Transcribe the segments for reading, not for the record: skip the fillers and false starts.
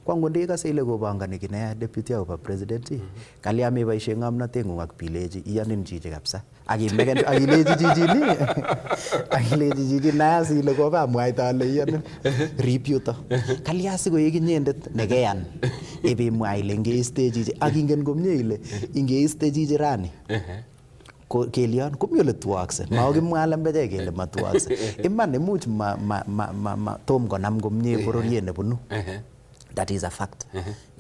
Kwangu ndikase ile kopangani ki neya deputy akobo president kalya meboishe ng'omnoteng'ung ak bilechi iyonin chichi kabisa akimeken akilechi chichini akilechi chichi nayas ile kopamwaita ale iyonin rip yuto kalya sikoek inyendet nekeyan ibimwa ile ngeiste chichi akingen komye ile ingeiste chichi rani kelion komi ole twakse makimwa lembechek kele matwakse iman imuch tom konam komye bororiet nebunu. That is a fact.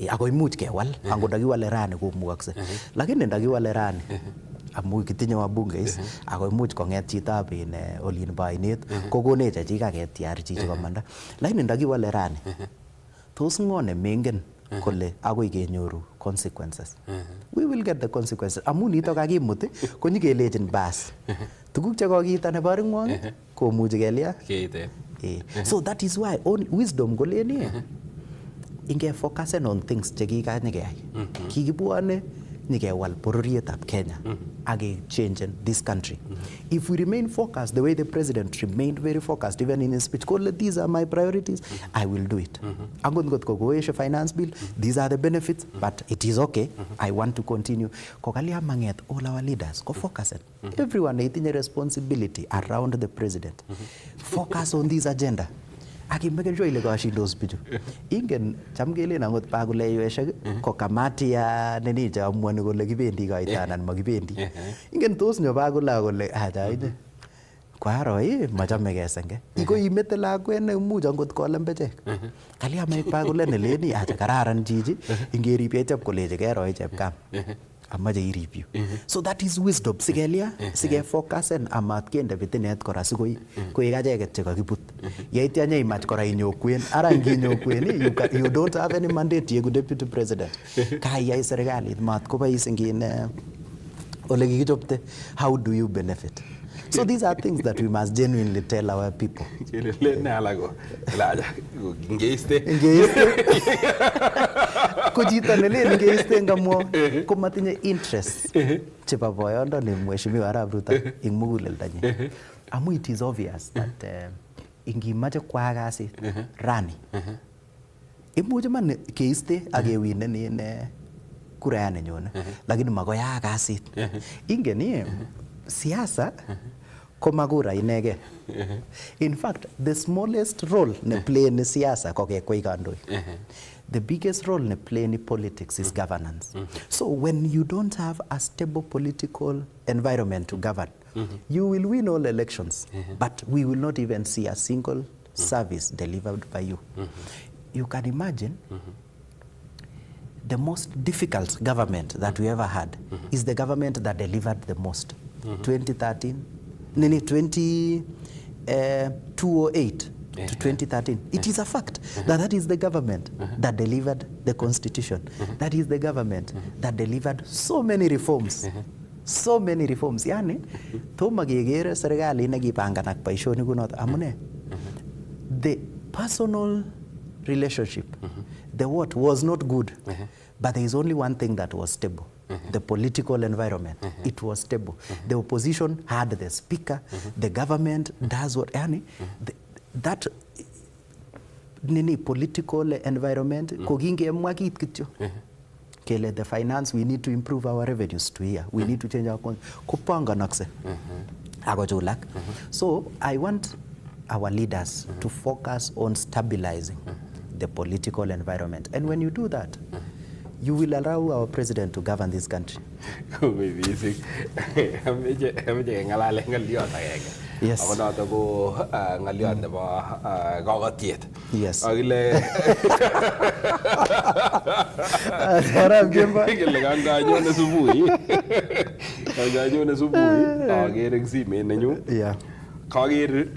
Ako imuch kewal ango ndakiwale rani komukakse lakini ndakiwale rani amu kitinye wabungeis ako imuch kong'et chitab olin bo ainet kokonech chechik aketiar chichi komanda lakini ndakiwale rani tos ng'o nemengen kole akoi kenyoru consequences. We will get the consequences amu nitok kakimut konyikelejin bas tuguk chekokiita nebo ringwong komuchi kelya keite. So that is why wisdom koleni inge focusen on things chekikanyikeyai kikibwane nyikewal bororietab Kenya ake change this country. If we remain focused the way the president remained very focused even in his speech, these are my priorities, I will do it. Angot ngot kokoeshe finance bill, these are the benefits, but it is okay, I want to continue. Kokalia manget all our leaders ko focusen. Everyone itinye responsibility around the president. Focus on this agenda. Akimeken sure ile kashindos bichu. Ingen cham kelen angot pakuleyeshek ko kamati ya nini cha amuani kole kibendi kaita anan makibendi. Ingen tos nyo pakula kole acha ine. Kwaro machame kesenge. Iko imete lakwet ne imuch angot kolembechek. Kalya maik pakula neleni acha kararan chichi ingerib yechep koleje kero chepkam. Amache irip yu. So that is wisdom. Sigelia, sige focusen amat kende bitinet kora sikoi koek acheket chekakibut. Yaitya nyeimach kora inyokwen. Ara nginyokwen you don't have any mandate yeku deputy president. Kayai serikalit mat kobois ngin ole kikichopte. How do you benefit? So these are things that we must genuinely tell our people. Kujita nele ngeiste ngamwo komatinye interest chebo boyondoni mheshimiwa Arap Ruto ing muguleldanyi. Amu it is obvious that ingimache kwa kasit rani imuche man keiste akewinen in kuraya nenyone lakini makoya kasit. Ingen siasa komakura inege. In fact, the smallest role ne play ni siasa ko kekwei kandoik. The biggest role ne play in politics is governance. So when you don't have a stable political environment to govern, you will win all elections, but we will not even see a single service delivered by you. You can imagine the most difficult government that we ever had is the government that delivered the most. 2013, 2008 to 2013. It is a fact that is the government that delivered the constitution. That is the government that delivered so many reforms. So many reforms. Yani, toma gegere serikali nekipangan ak boisionik kunot amune. The personal relationship, the what was not good, but there is only one thing that was stable. The political environment, it was stable. The opposition had the speaker, the government does what, that political environment, kogingemwa kit kityo. Kele the finance, we need to improve our revenues to here. We need to change our kupanganakse. Agojulak. So I want our leaders to focus on stabilizing the political environment. And when you do that, you will allow our president to govern this country. Yes. Yes. Yeah.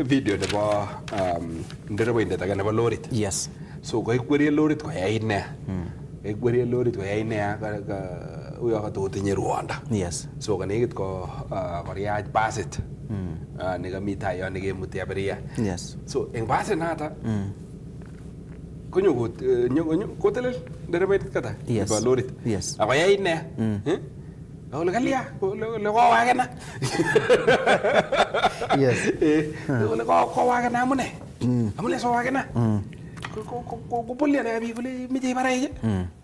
Video nebo ndereboindet age nebo lorit. Yes. So ko ikwerie lorit ko yait ne. Ikwerie lorit ko yait ne uyo katotinye Rwanda. Yes. So kanekit ko koriach basit. Nekamita yon nekemuti abiria. Yes. So eng basit nata konyo kotelel ndereboindet kata. Yes. Nebo lorit. Yes. Ako yait ne. Ole kalia, ole kowagena. Yes. Ole kowagena amune. Amune so wagena. Kupulya na biik kole meche ibarai.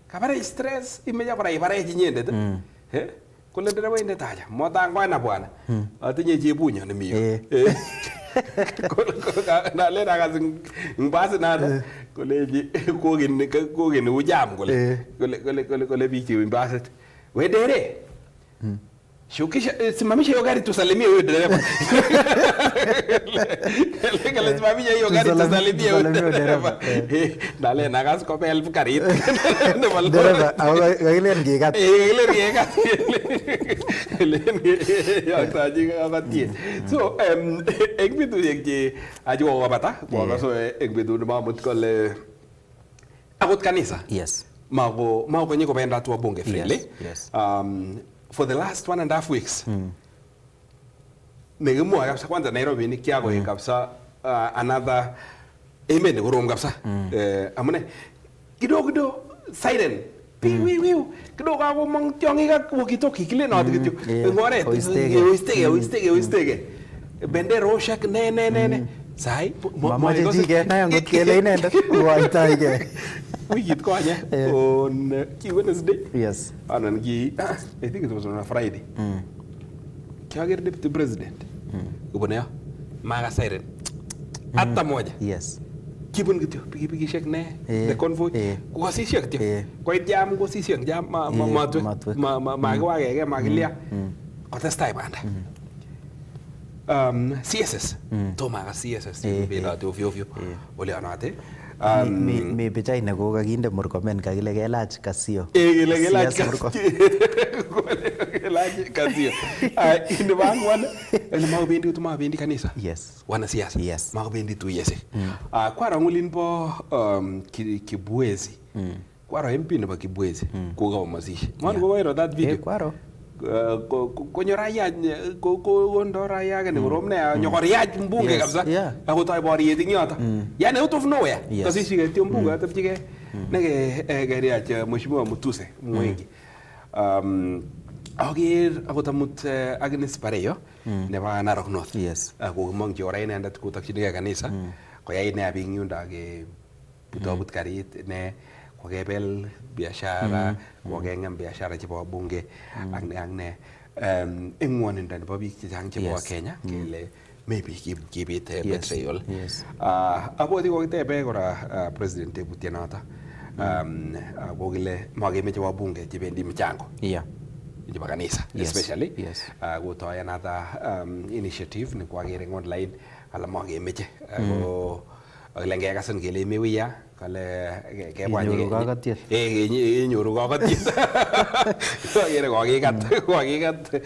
Kabarai stress imeche kora ibarai inyendet. Kole nderewaindet acha motangwana bwana. Atinye chepunyo nemi yu. Nalen akas ing basit nato kolechi kokeni ujam kole biik chewi basit. We dere. Shukisha simamisha hiyo gari tusalimie huyo dereva. Kale simamisha hiyo gari tusalimie huyo dereva. Nalen akas kopel karit. Dereva kakilen kikat. Kakilen kikat. Yaktaji akatie. So eng betusiek che ajo kabata so eng betut nemamut kole akot kanisa. Yes. Mako kwenye kopendat wa bunge freely. Yes. For the last 1.5 weeks. Nekimwa kabisa kwanza Nairobi ni kiakoek kabisa another emet nekorom kabisa. Amune kidogo siren. Piu kidogo akomong tiong'ik ak walkie-talkie kilenot kityo eng oret. Oistege. Benderoshek ne. Sai mamache chi kenai angot kele inendet kokoitoigei. Wikit konye on ki Wednesday. Yes. Anan ki I think it was on a Friday. Kiager deputy president. Ubone yo maga siren. Atta moja. Yes. Kibun kityo pikipikishek ne the convoy kosishek kityo. Koit jam kosishek jam matwek makiwakeke makilia. Kotestai banda. CSS. Toma CSS. Benati ovyo. Ole anate. Mi pichait ne kokakinde Murkomen kakile kelach kasio. Kelach kasio. Inde bangwan ele makobendi kanisa. Yes. Wana siasa. Yes. Makobendi tuyese. Kwaro ngulin po Kibwezi. Kwaro MP nebo Kibwezi kokamasishe. Mwan kokoiro that video. Kwaro. Konyo raya kondo raya ke nekorom ne nyokoriach mbunge kabisa akotoi boriet ing yoto. Yani out of nowhere. Kasishike tio mbunge atepchike neke keriach Mheshimiwa Mutuse Mwengi. Aker akot amut Agnes Pareyo nebo Narok North. Yes. Kokimongchi ora inendet kotokchinigei kanisa koyai ine biik yundo ake putobut karit ne kokebel biashara, kokengem biashara chebo bunge ak ne eng ngwonindo nebo biik chechang chebo Kenya kele maybe kibit betrayal. Abwoti kokitebe kora president tebutyonoto kokile makemeche wabunge chebendi michango chebo kanisa especially kotoi another initiative ne kwakere eng online ala makemeche ako ngekasen kele mewiya kale kebwanye nyoru kakatiet kere kokikat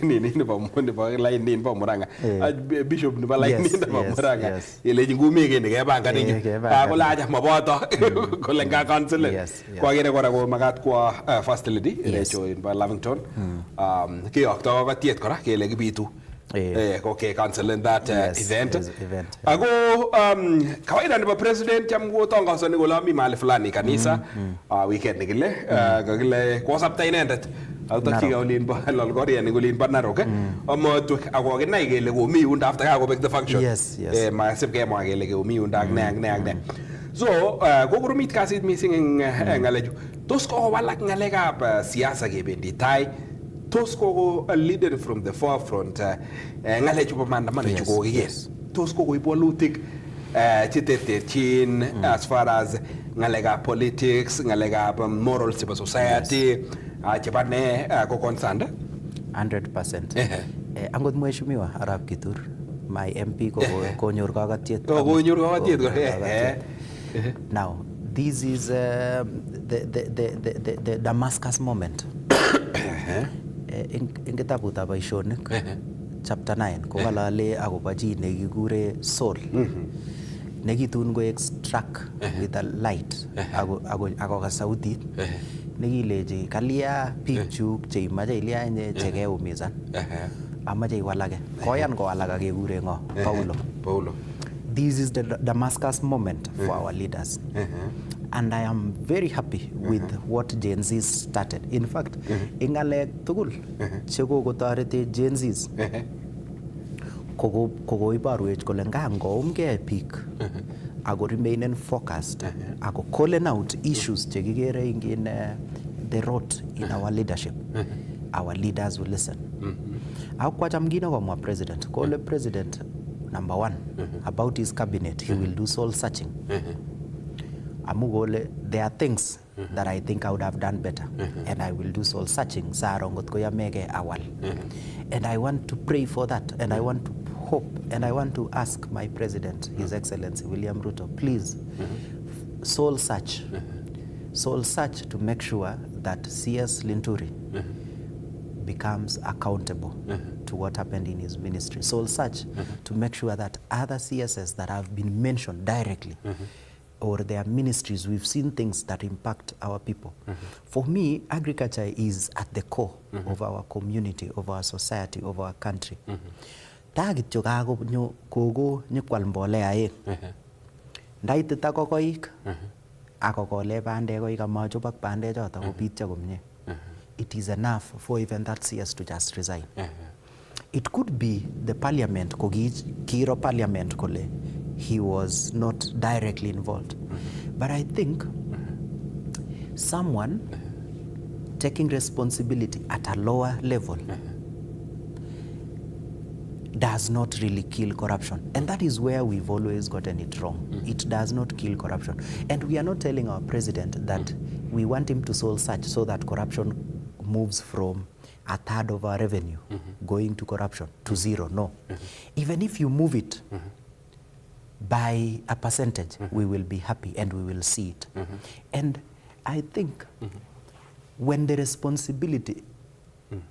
nini nebo line nebo Murang'a bishop nebo line nebo Murang'a elechi ngumi kene kebangan ing kole acha maboto kole nga cancel kwakere kora ko makat kwa first lady Rachel in Lavington kiyokto kakatiet kora kele kibitu okay, cancel that event. Ako kawaida nebo president cham kotongosoni kole mi mahali fulani kanisa weekend nikile kakile kosapta inendet akutokchike olin bo Lolgoria ning olin bo Narok amotwek akokinai kele komi yundo after kakobek the function. Masip kemwa kele komi yundo ak ne. So kokoromit kasit missing eng ngalechu. Tos kokowalak ngalekab siasa kebendi tai. Tos koko leader from the forefront ngalechu bo maandamano chu kokiker. Tos kokoib walutik cheterterchin as far as ngalekab politics, ngalekab morals chebo society chebo ne ko concerned 100%. Angot Mheshimiwa Arap Kitur my MP konyor kakatiet. Konyor kakatiet. Now this is the Damascus moment. Eng kitabutab Boisionik chapter 9 kokalale akobo chi nekikure Saul nekitun ko extract with a light ako ka sautit nekilechi kalya biikchuk cheimache ilyanye chekeumisan amache iwalake koyan kowalak akekure ngo Paulo. This is the Damascus moment for our leaders. And I am very happy with what Gen Z started. In fact, ingalek tugul chekokotoreti Gen Z kokoiborwech kole ngangoumgei biik ako remainen focused ako calling out issues chekikere in the rot in our leadership, our leaders will listen. Ako kwacham kino komwa president, kole president number one about his cabinet, he will do soul searching. Amu kole there are things that I think I would have done better, and I will do soul searching saro ngot koyamege awal. And I want to pray for that, and I want to hope, and I want to ask my president, His Excellency William Ruto, please soul search to make sure that CS Linturi becomes accountable to what happened in his ministry. Soul search to make sure that other CSS that have been mentioned directly or their ministries, we've seen things that impact our people. For me, agriculture is at the core of our community, of our society, of our country. Tagit yo kago nyo kogo nyikwal mbolea yen. Ndaitita kokoik akokole bandek koik amachop ak bandek choto kopityo komye. It is enough for even that CS to just resign. It could be the parliament, kiro parliament kole, he was not directly involved. But I think someone taking responsibility at a lower level does not really kill corruption. And that is where we've always gotten it wrong. It does not kill corruption. And we are not telling our president that we want him to soul search so that corruption moves from a third of our revenue going to corruption to zero. No. Even if you move it by a percentage, we will be happy and we will see it. And I think when the responsibility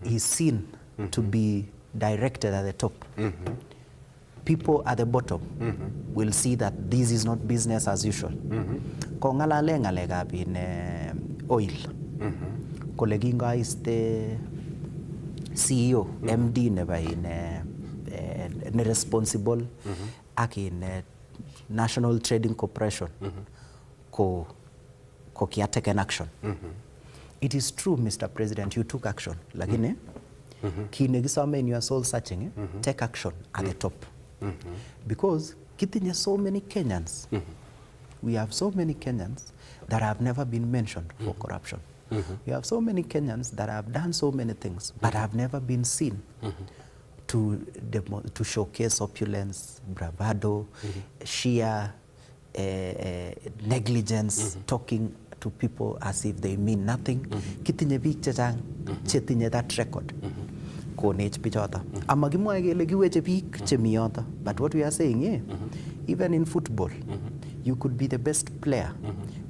is seen to be directed at the top, people at the bottom will see that this is not business as usual. Kongalale ngalegab in oil. Koleginga is the CEO, MD neba in responsible in National Trading Corporation ko kia taken action. It is true, Mr. President, you took action. Lakini in your soul searching, take action at the top. Because kitinye so many Kenyans, we have so many Kenyans that have never been mentioned for corruption. We have so many Kenyans that have done so many things, but have never been seen to showcase opulence, bravado, sheer negligence, talking to people as if they mean nothing. Kitinye biik chechang chetinye that record. Konech bichota. Amagimwa kele kiweche biik chemi yoto. But what we are saying, even in football, you could be the best player.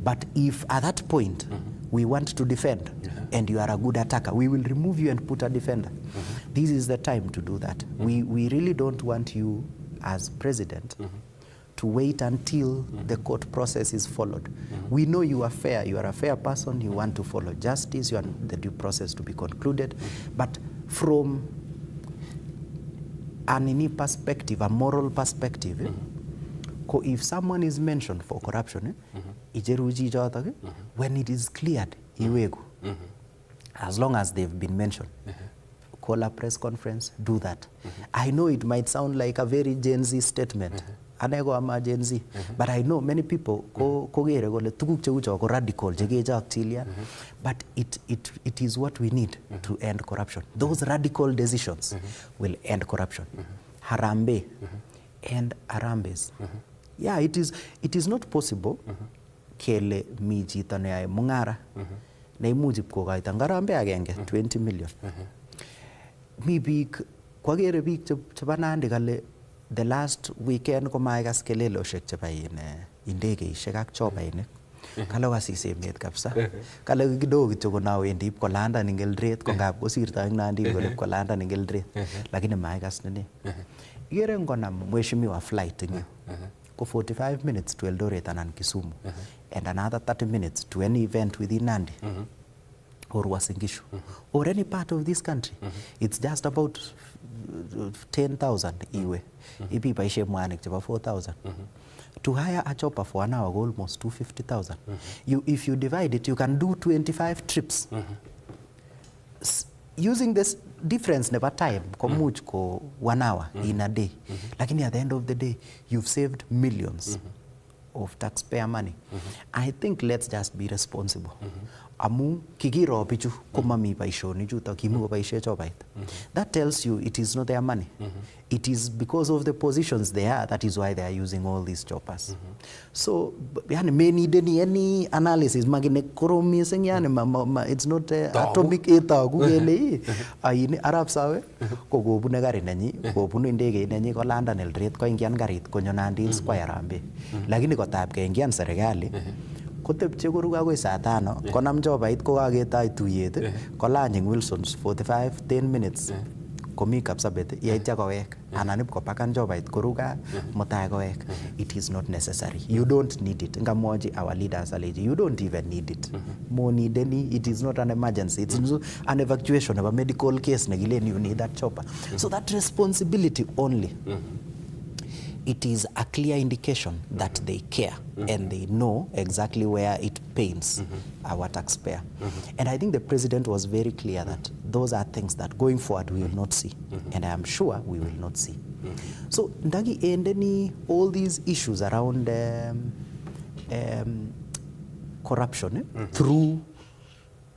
But if at that point we want to defend and you are a good attacker, we will remove you and put a defender. This is the time to do that. We really don't want you as president to wait until the court process is followed. We know you are fair. You are a fair person. You want to follow justice. You want the due process to be concluded. But from an perspective, a moral perspective, if someone is mentioned for corruption, when it is cleared, as long as they've been mentioned, call a press conference, do that. I know it might sound like a very Gen Z statement. Anego ama Gen Z, but I know many people kogere gole tuguk cheucho ko radical jegeja chilia, but it is what we need to end corruption. Those radical decisions will end corruption. Harambe and Arambes. Yeah, it is not possible kele mi chito ne ay mungara ne imuchi kokaita ngarambe agenge 20 million. Mi biik kwagere biik chebo Nandi kale the last weekend ko maikas keleloshek cheba indegeishek ak chobainik. Kale kasis emet kabisa. Kale kidogo kityo konawendi ip kolanda ning Eldoret ko ngap kosirto ing Nandi kole kolanda ning Eldoret. Lakini maikas nini. Igere ngonam mheshimiwa flight ngi. Ko 45 minutes to Eldoret anan Kisumu and another 30 minutes to any event within Nandi. Or Uasin Gishu, or any part of this country. It's just about 10,000 iwe. Ipi paishe mwanik chaba 4,000. To hire a chopper for an hour, almost 250,000. If you divide it, you can do 25 trips. Using this difference never time, komuch ko 1 hour in a day. Lakini at the end of the day, you've saved millions of taxpayer money. I think let's just be responsible. Amu kikiro bichu komami baishoni chuto kimu baishe chobait. That tells you it is not their money. It is because of the positions they are, that is why they are using all these choppers. So yani may need any analysis magine koromising yani it's not atomic etagu gele ayini arab sawe ko gobune gari nanyi gobune ndege nanyi ko London Eldoret ko ingian garit konyo Nandi Square Harambee lakini kotab ke ingian serikali kotepche koru agoi saa 5 konam chobait ko kaketoi tuyet kolany ing Wilson's 10 minutes komi Kapsabet yaitya kowek anan ip kopakan chobait koru ga mutai kowek. It is not necessary. You don't need it. Ngamwaji our leaders aleji you don't even need it. More need any. It is not an emergency. It's an evacuation of a medical case negile you need that chopper. So that responsibility only. It is a clear indication that they care and they know exactly where it pains our taxpayer. And I think the president was very clear that those are things that going forward we will not see. And I am sure we will not see. So Ndagi endeni all these issues around corruption through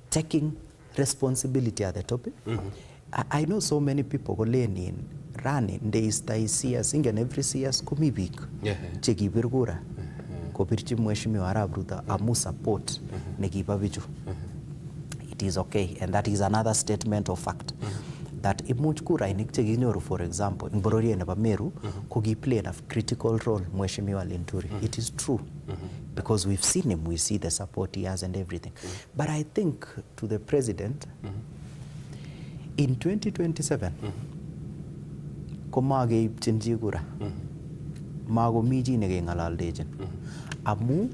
taking responsibility at the topic. I know so many people go in running days CS ingen every CS komi bik chekibir kura kopirchi mheshimiwa Arap Ruto amu support nekiba bichu. It is okay, and that is another statement of fact that imuch kura inik chekinyoru, for example in bororiet nebo Meru kokiplayed a critical role mheshimiwa Linturi. It is true because we've seen him, we see the support he has and everything. But I think to the president in 2027 komakeipchin chi kura makomi chi nekeng'ololdechin amu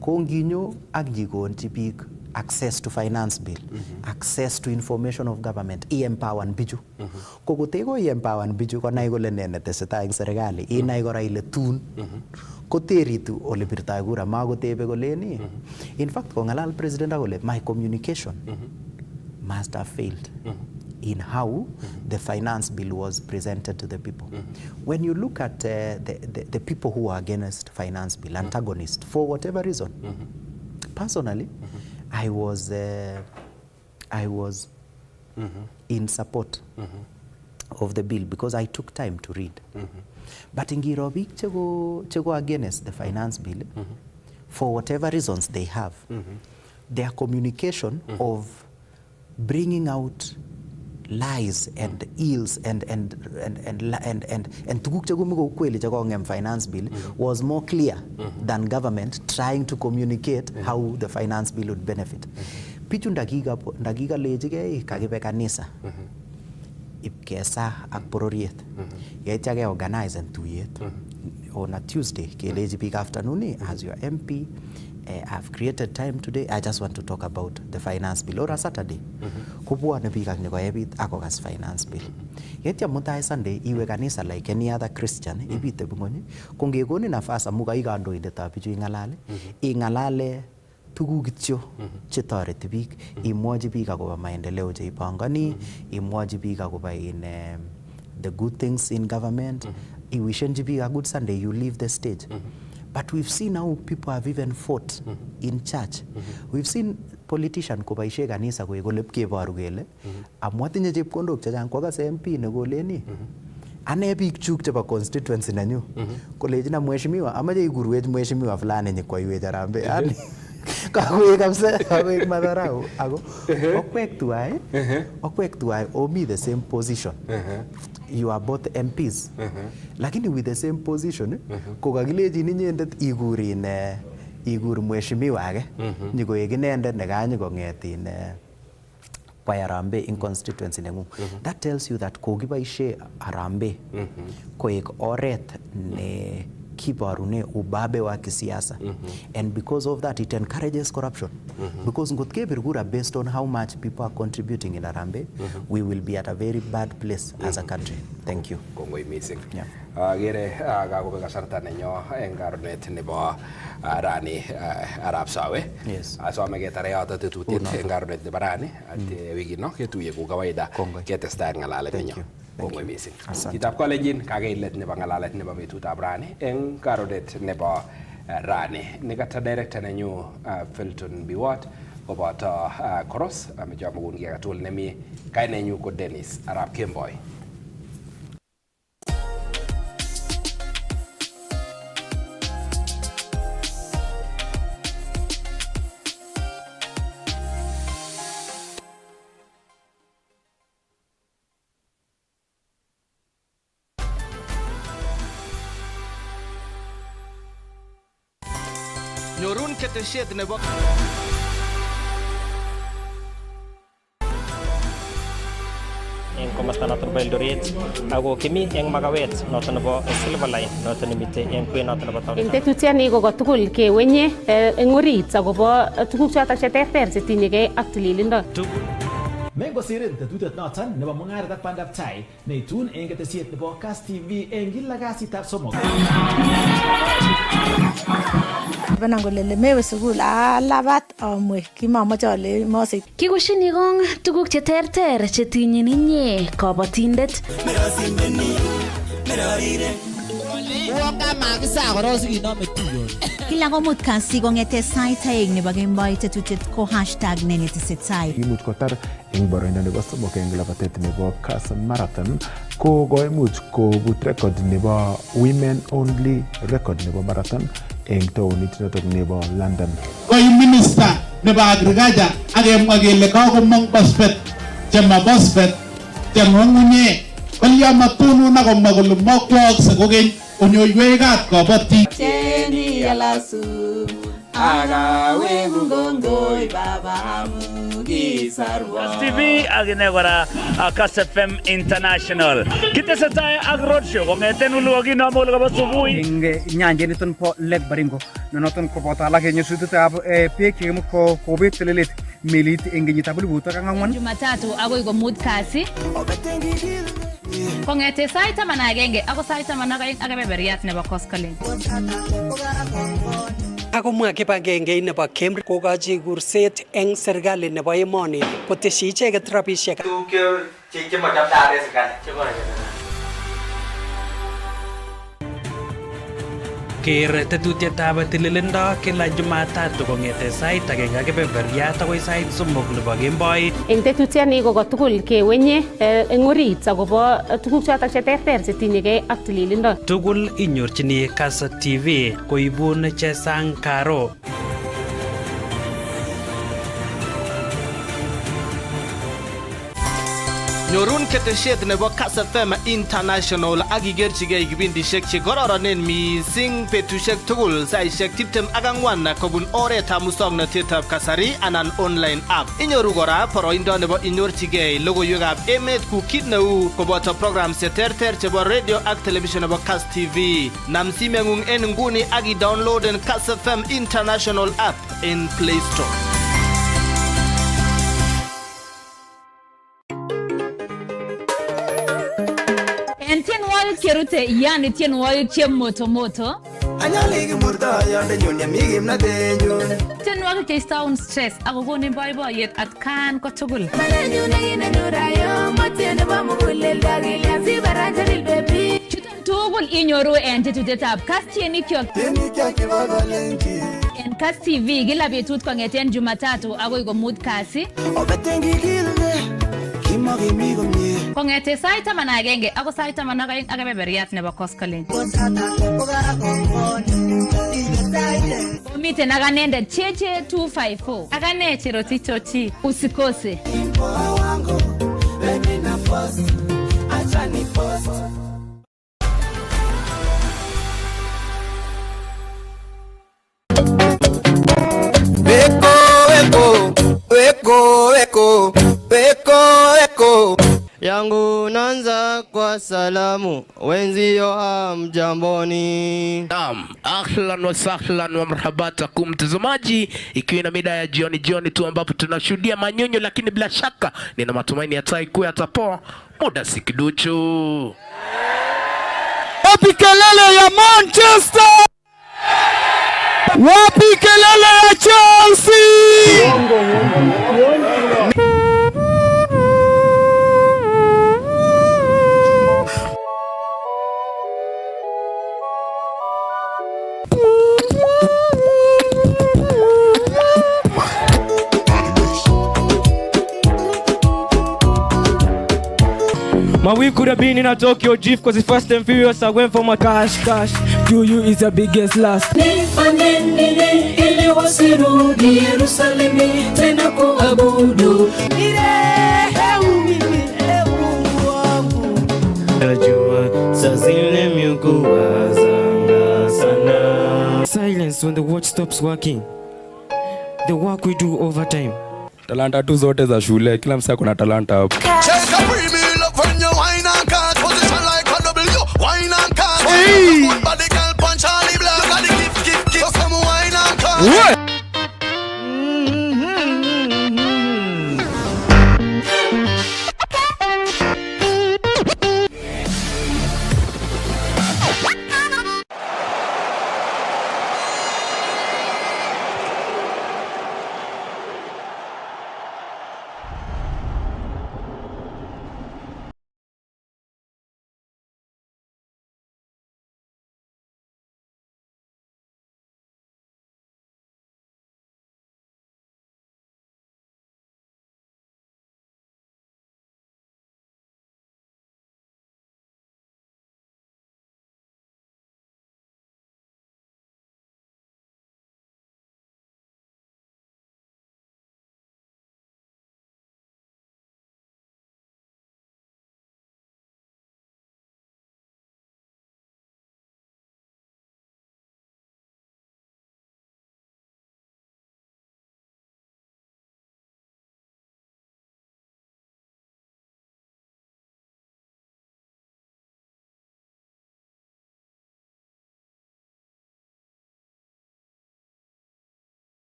konginyo ak nyikonchi biik access to finance bill, access to information of government, i-empower bichu. Kokoteko i-empower bichu konai kole ne netesetai eng serikali, inai kora ile tun koteritu ole birtoi kura makotebe koleni. In fact kong'alal president akole my communication must have failed in how the finance bill was presented to the people. When you look at the people who are against finance bill, antagonists, for whatever reason, personally, I was in support of the bill because I took time to read. But in Girobik, chego against the finance bill, for whatever reasons they have, their communication of bringing out lies and ills and tuguk chegumiko ukweli chegongem finance bill was more clear than government trying to communicate how the finance bill would benefit. Pichu ndakika lejige kakibe kanisa ipkesa ak bororiet yaitya ke organize and tuyet on a Tuesday keleji big afternoon as your MP. I've created time today. I just want to talk about the finance bill. Or a Saturday, kubwa ne biik ak nyokoebit akokas finance bill. Yetya mutai Sunday iwe kanisa like any other Christian ibite bungoni. Kongekoni nafasi amu kai kandoindetab bichu ing'alale tuguk kityo chetoreti biik, imwochi biik akobo maendeleo cheipangani, imwochi biik akobo the good things in government, iwishenchi biik a good Sunday, you leave the stage. But we've seen how people have even fought in church. We've seen politician kobaishe kanisa koek kole pkeboru kele amu atinye chepkondok chechang kwakase MP nekoleni ane biik chuk chebo constituency nenyu kolechina mheshimiwa amache ikurwech mheshimiwa fulani nyikwaiwech Harambee. Yani kakoek kabisa kakoek madharau ako okwek tuwai omi the same position. You are both MPs. Lakini with the same position, kokakilejin inyendet ikur mheshimiwa age nyikoek inendet nekanye kong'etin by Harambee in constituency nengung. That tells you that kokibaishe Harambee koek oret ne kibarune ubabe wa kisiasa. And because of that it encourages corruption. Because ngot kebir kura based on how much people are contributing in Harambee, we will be at a very bad place as a country. Thank you. Kongoi missing. Yeah. Gere kakobek kasarta nenyo eng karonet nebo rani Arap Sawe. Yes. Asome ketare yoto tetutiet eng karonet nebo rani at wikino ketuye kou kawaida ketestai ng'alalet nenyo. Kongoi missing. Chitab Kalenjin kakeilet nebo ng'alalet nebo betutab rani eng karonet nebo rani nikata director nenyu Felton Biwot koboto Koros amechomo kungi akatul nemi kainenyu ko Dennis Arap Kemboi. Nyorun ketesiet nebo eng komasta noton nebo Eldoret ako kimi eng makawet noton nebo Silver Line noton nemite eng kwen noton nebo town. Eng tetutiani ko tugul kewenye eng orit akobo tuguk chotok cheterter chetinyegei ak tililindo. Mengosirin tetutiet noton nebo mungaret ak bandab tai neitun eng ketesiet nebo Kass TV eng kila kasitab somok. Bana ngolele mewe sukul alabat amwe kimamoche ale mosik. Kikushini kong tuguk cheterter chetinyin inye kabatindet. Kila komut kasi kongete sait aeng nebo kemboi tetutiet ko #nenetesetai. Imuch kotar eng boroindo nebo somok eng labatet nebo Kass Marathon ko koimuch kobut record nebo women only record nebo marathon eng taonit notok nebo London. Koi minister nebo agriculture akemwa kele kakomong phosphate chema phosphate cheng'ung'unye kolya matunun akomwa kole mokwookse kokeny onyoiwekab kabatik. Cheni yalasu agawe ngongoi baba mugisarwa. Kass TV agine kora Kass FM International. Kitesetai ak roadshow kong'eten uluogi nomol kabo subui ing nyanjet niton po Lake Baringo noton koboto alak eng nyasutietab beek chekimuch kobet telelet melit eng kenyitab 2004 Jumatatu agoi komut kasi. Kong'ete sait 11 ako sait 12 ak kebeberyat nebo koskoling. Akomwa kibagenge nebo Cambridge kokochi kurset eng serikali nebo emoni koteshi icheket rabisiek. Keer tetutietab tililindo kila Jumatatu kong'ete sait 1 ak kebeberyat akoi sait 3 nebo kemboi. Eng tetutiani ko tugul kewenye eng orit akobo tuguk chotok cheterter chetinyegei ak tililindo. Tugul inyorchini Kass TV koibun Chesang Karo. Nyorun ketesiet nebo Kass FM International ak igerchigei kibindishek che kororonen mising betushek tugul saishek 24 kobun oretab musoknotetab kasari anan online app. Inyoru kora boroindo nebo inyorchigei logoiwekab emet ku kit neu koboto programs cheterter chebo radio ak television nebo Kass TV. Nam simeng'ung en nguni ak i-downloaden Kass FM International app in Play Store. Tienwogik cherute yani tienwogik che moto tienwogik cheistoun stress ako konin boiboiyet atkan ko tugul. Chuton tugul inyoru en tetutietab Kass tienikyok en Kass TV kila betut kong'eten Jumatatu akoi komut kasi. Kong'ete sait 11 ako sait 12 ak kebeberyat nebo koskoling. Komiten ak anendet Cheche 254 ak ane Cherotich Choti. Usikose. Eko yangu nanza kwa salamu wenzio mjamboni. Naam, ahlan wa sahlan wa marhabata kumtazamaji, ikiwa na mida ya jioni tu ambapo tunashuhudia manyonyo, lakini bila shaka nina matumaini yatakuwa yatapoa muda si kiduchu. Wapi kelele ya Manchester? Wapi kelele ya Chelsea? My week could have been in a Tokyo drift, cause it's Fast and Furious. I went for my cash. Do you is the biggest loss. Silence when the watch stops working. The work we do overtime. Talanta tu zote za shule, kila msee kuna talanta hapo.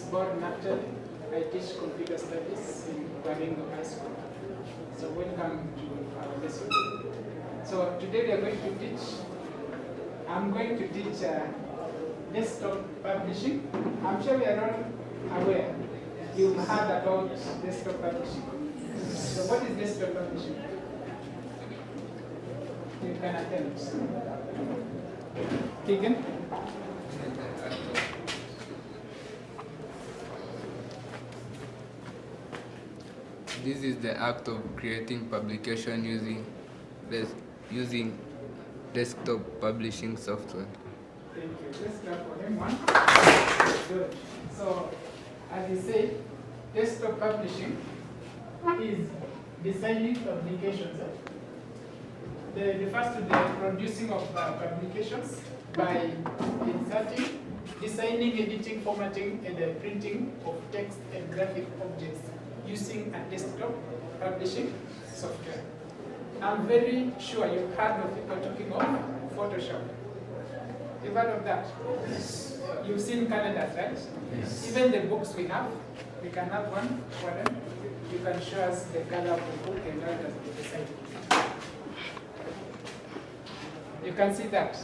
Born after I teach computer studies in Baringo High School. So welcome to our lesson. So today we are going to teach, I'm going to teach desktop publishing. I'm sure we are all aware. You've heard about desktop publishing. So what is desktop publishing? You can attempt. Keegan? This is the act of creating publication using desktop publishing software. Thank you. Let's clap for him. One. Good. So, as you say, desktop publishing is designing publications. The first to the producing of publications by inserting, designing, editing, formatting, and the printing of text and graphic objects using a desktop publishing software. I'm very sure you've heard of people talking of Photoshop. You've heard of that? Yes. You've seen calendars, right? Yes. Even the books we have, we can have one for them. You can show us the color of the book and how it has been designed. You can see that.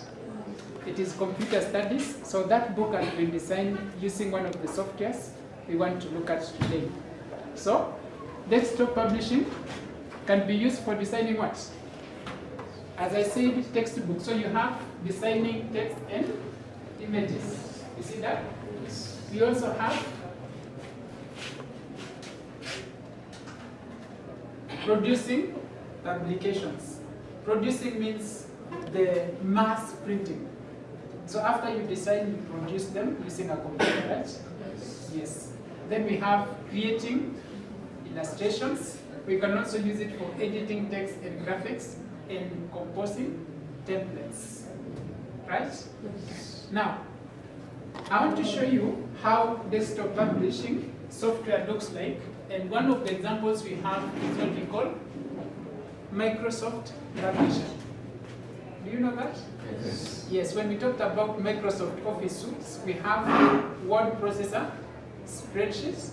It is computer studies, so that book has been designed using one of the softwares we want to look at today. So, desktop publishing can be used for designing what? As I said, textbook. So you have designing text and images. You see that? We also have producing publications. Producing means the mass printing. So after you design, you produce them using a computer, right? Yes. Then we have creating illustrations. We can also use it for editing text and graphics and composing templates. Right? Yes. Now, I want to show you how desktop publishing software looks like. And one of the examples we have is what we call Microsoft Publisher. Do you know that? Yes. Yes, when we talked about Microsoft Office suites, we have word processor, spreadsheets,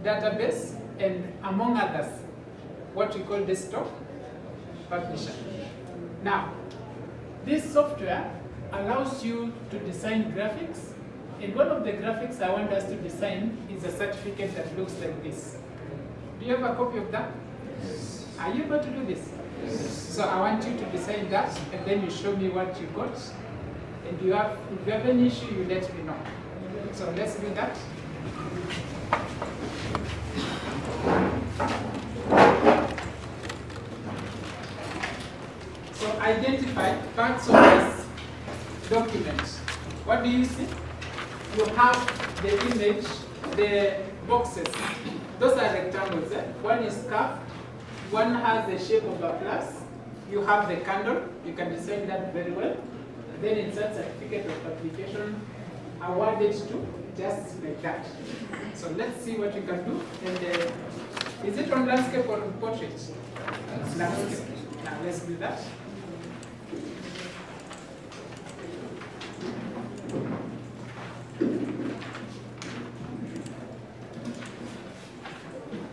database, and among others, what we call desktop publisher. Now, this software allows you to design graphics, and one of the graphics I want us to design is a certificate that looks like this. Do you have a copy of that? Yes. Are you able to do this? Yes. So I want you to design that, and then you show me what you got. And if you have any issue, you let me know. So let's do that. So identify parts of this document. What do you see? You have the image, the boxes. Those are rectangles. One is curved, one has the shape of a plus. You have the candle, you can design that very well. Then insert certificate of publication awarded to, just like that. So let's see what you can do. And is it on landscape or on portrait? Landscape. Now let's do that.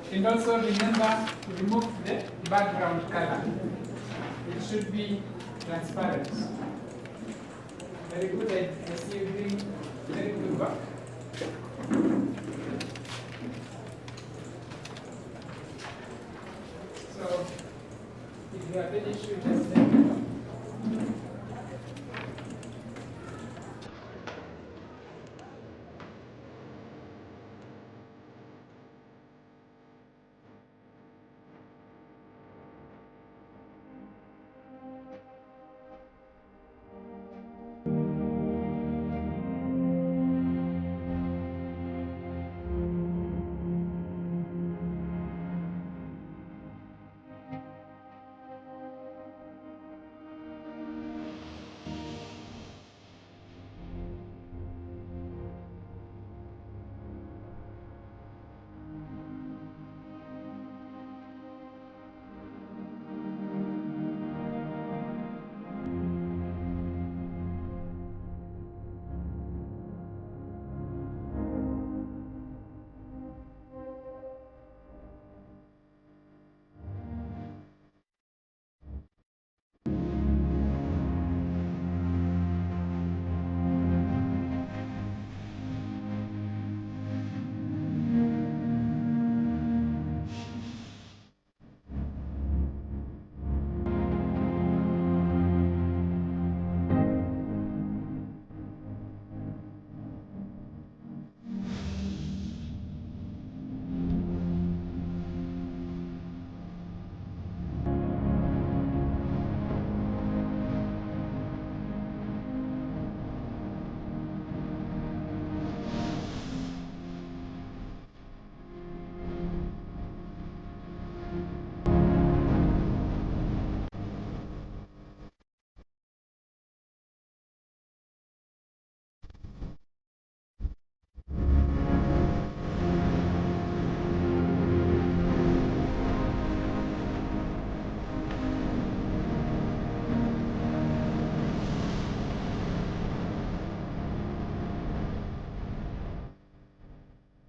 And also remember to remove the background color. It should be transparent. Very good. I see you doing very good work. So if you have any issue, just let me know.